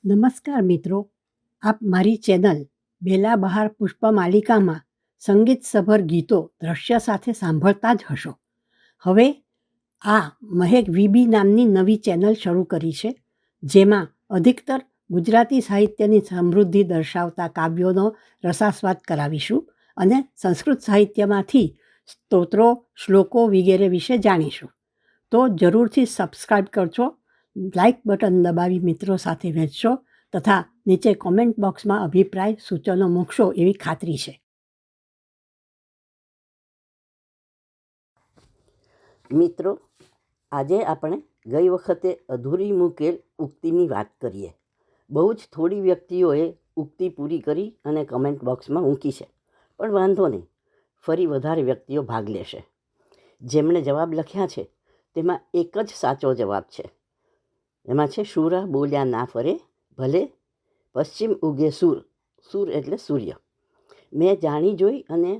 નમસ્કાર મિત્રો, આપ મારી ચેનલ બેલા બહાર પુષ્પમાલિકામાં સંગીતસભર ગીતો દ્રશ્ય સાથે સાંભળતા જ હશો. હવે આ મહેક વીબી નામની નવી ચેનલ શરૂ કરી છે, જેમાં અધિકતર ગુજરાતી સાહિત્યની સમૃદ્ધિ દર્શાવતા કાવ્યોનો રસાસ્વાદ કરાવીશું અને સંસ્કૃત સાહિત્યમાંથી સ્તોત્રો, શ્લોકો વગેરે વિશે જાણીશું. તો જરૂરથી સબસ્ક્રાઈબ કરજો, લાઇક બટન દબાવી મિત્રો સાથે વહેંચશો તથા નીચે કોમેન્ટ બોક્સમાં અભિપ્રાય સૂચનો મૂકશો એવી ખાતરી છે. મિત્રો, આજે આપણે ગઈ વખતે અધૂરી મૂકેલ ઉક્તિની વાત કરીએ. બહુ જ થોડી વ્યક્તિઓએ ઉક્તિ પૂરી કરી અને કમેન્ટ બોક્સમાં મૂકી છે, પણ વાંધો નહીં, ફરી વધારે વ્યક્તિઓ ભાગ લેશે. જેમણે જવાબ લખ્યા છે તેમાં એક જ સાચો જવાબ છે. એમાં છે, શુરા બોલ્યા ના ફરે, ભલે પશ્ચિમ ઉગે સૂર. સૂર એટલે સૂર્ય. મેં જાણી જોઈ અને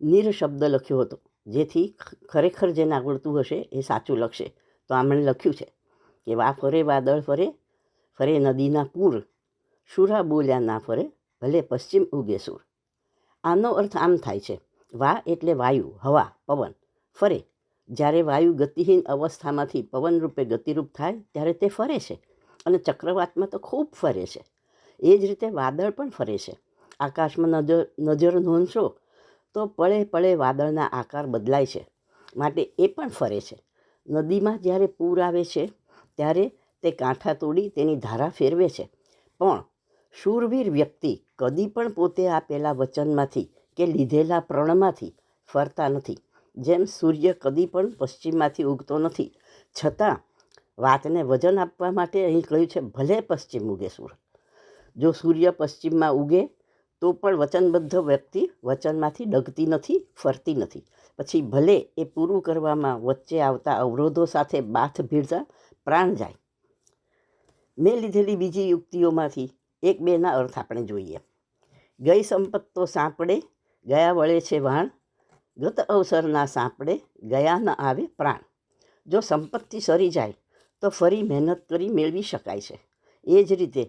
નીર શબ્દ લખ્યો હતો, જેથી ખરેખર જેને આવડતું હશે એ સાચું લખશે. તો આમણે લખ્યું છે કે વા ફરે વાદળ ફરે, ફરે નદીના પૂર, શુરા બોલ્યા ના ફરે, ભલે પશ્ચિમ ઉગે સૂર. આનો અર્થ આમ થાય છે, વા એટલે વાયુ, હવા, પવન. ફરે, જ્યારે વાયુ ગતિહીન અવસ્થામાંથી પવન રૂપે ગતિરૂપ થાય ત્યારે તે ફરે છે, અને ચક્રવાતમાં તો ખૂબ ફરે છે. એ જ રીતે વાદળ પણ ફરે છે. આકાશમાં નજર નોંધશો તો પળે પળે વાદળના આકાર બદલાય છે, માટે એ પણ ફરે છે. નદીમાં જ્યારે પૂર આવે છે ત્યારે તે કાંઠા તોડી તેની ધારા ફેરવે છે, પણ શૂરવીર વ્યક્તિ કદી પણ પોતે આપેલા વચનમાંથી કે લીધેલા પ્રણમાંથી ફરતા નથી. જેમ સૂર્ય કદી પણ પશ્ચિમમાંથી ઉગતો નથી, છતાં વાતને વજન આપવા માટે અહીં કહ્યું છે ભલે પશ્ચિમ ઉગે સૂર. જો સૂર્ય પશ્ચિમમાં ઉગે તો પણ વચનબદ્ધ વ્યક્તિ વચનમાંથી ડગતી નથી, ફરતી નથી. પછી ભલે એ પૂરું કરવામાં વચ્ચે આવતા અવરોધો સાથે બાથ ભીડતા પ્રાણ જાય. મેં લીધેલી બીજી યુક્તિઓમાંથી એક બેના અર્થ આપણે જોઈએ. ગઈ સંપત તો સાંપડે, ગયા વળે છે વાણ, ગત અવસરના સાંપડે, ગયા ન આવે પ્રાણ. જો સંપત્તિ સરી જાય તો ફરી મહેનત કરી મેળવી શકાય છે. એ જ રીતે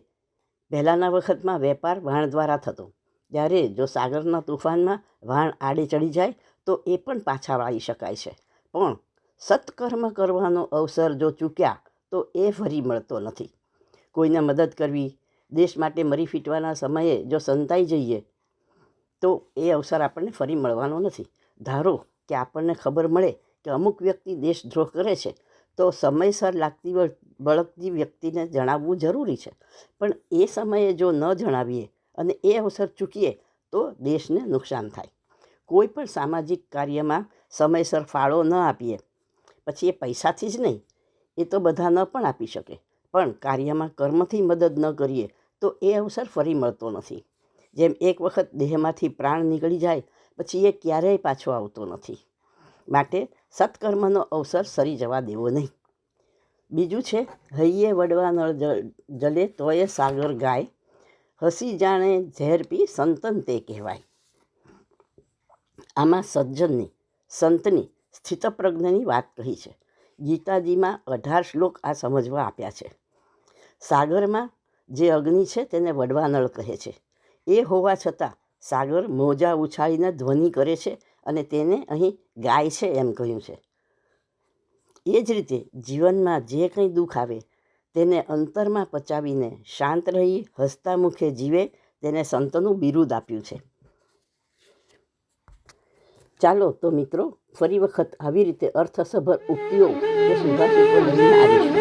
પહેલાંના વખતમાં વેપાર વાણ દ્વારા થતો, ત્યારે જો સાગરના તોફાનમાં વાણ આડે ચડી જાય તો એ પણ પાછા વાળી શકાય છે. પણ સત્કર્મ કરવાનો અવસર જો ચૂક્યા તો એ ફરી મળતો નથી. કોઈને મદદ કરવી, દેશ માટે મરી ફીટવાના સમયે જો સંતાઈ જઈએ તો એ અવસર આપણને ફરી મળવાનો નથી. ધારો કે આપણને ખબર મળે કે અમુક વ્યક્તિ દેશદ્રોહ કરે છે, તો સમયસર લાગતી બળકતી વ્યક્તિને જણાવવું જરૂરી છે. પણ એ સમયે જો ન જણાવીએ અને એ અવસર ચૂકીએ તો દેશને નુકસાન થાય. કોઈ પણ સામાજિક કાર્યમાં સમયસર ફાળો ન આપીએ, પછી એ પૈસાથી જ નહીં, એ તો બધા ન પણ આપી શકે, પણ કાર્યમાં કર્મથી મદદ ન કરીએ તો એ અવસર ફરી મળતો નથી. જેમ એક વખત દેહમાંથી પ્રાણ નીકળી જાય પછી એ ક્યારેય પાછો આવતો નથી. માટે સત્કર્મનો અવસર સરી જવા દેવો નહીં. બીજું છે, હૈયે વડવા નળ જલે તોય સાગર ગાય, હસી જાણે ઝેર પી સંતન તે કહેવાય. આમાં સજ્જનની, સંતની, સ્થિતપ્રજ્ઞની વાત કહી છે. ગીતાજીમાં 18 શ્લોક આ સમજવા આપ્યા છે. સાગરમાં જે અગ્નિ છે તેને વડવા નળ કહે છે. એ હોવા છતાં સાગર મોજા ઉછાળીને ધ્વનિ કરે છે અને તેને અહીં ગાય છે એમ કહ્યું છે. એ જ રીતે જીવનમાં જે કંઈ દુઃખ આવે તેને અંતરમાં પચાવીને શાંત રહી હસતા મુખે જીવે તેને સંતનું બિરુદ આપ્યું છે. ચાલો તો મિત્રો, ફરી વખત આવી રીતે અર્થસભર ઉક્તિઓ કે સુભાષિતો લઈને આવીશું.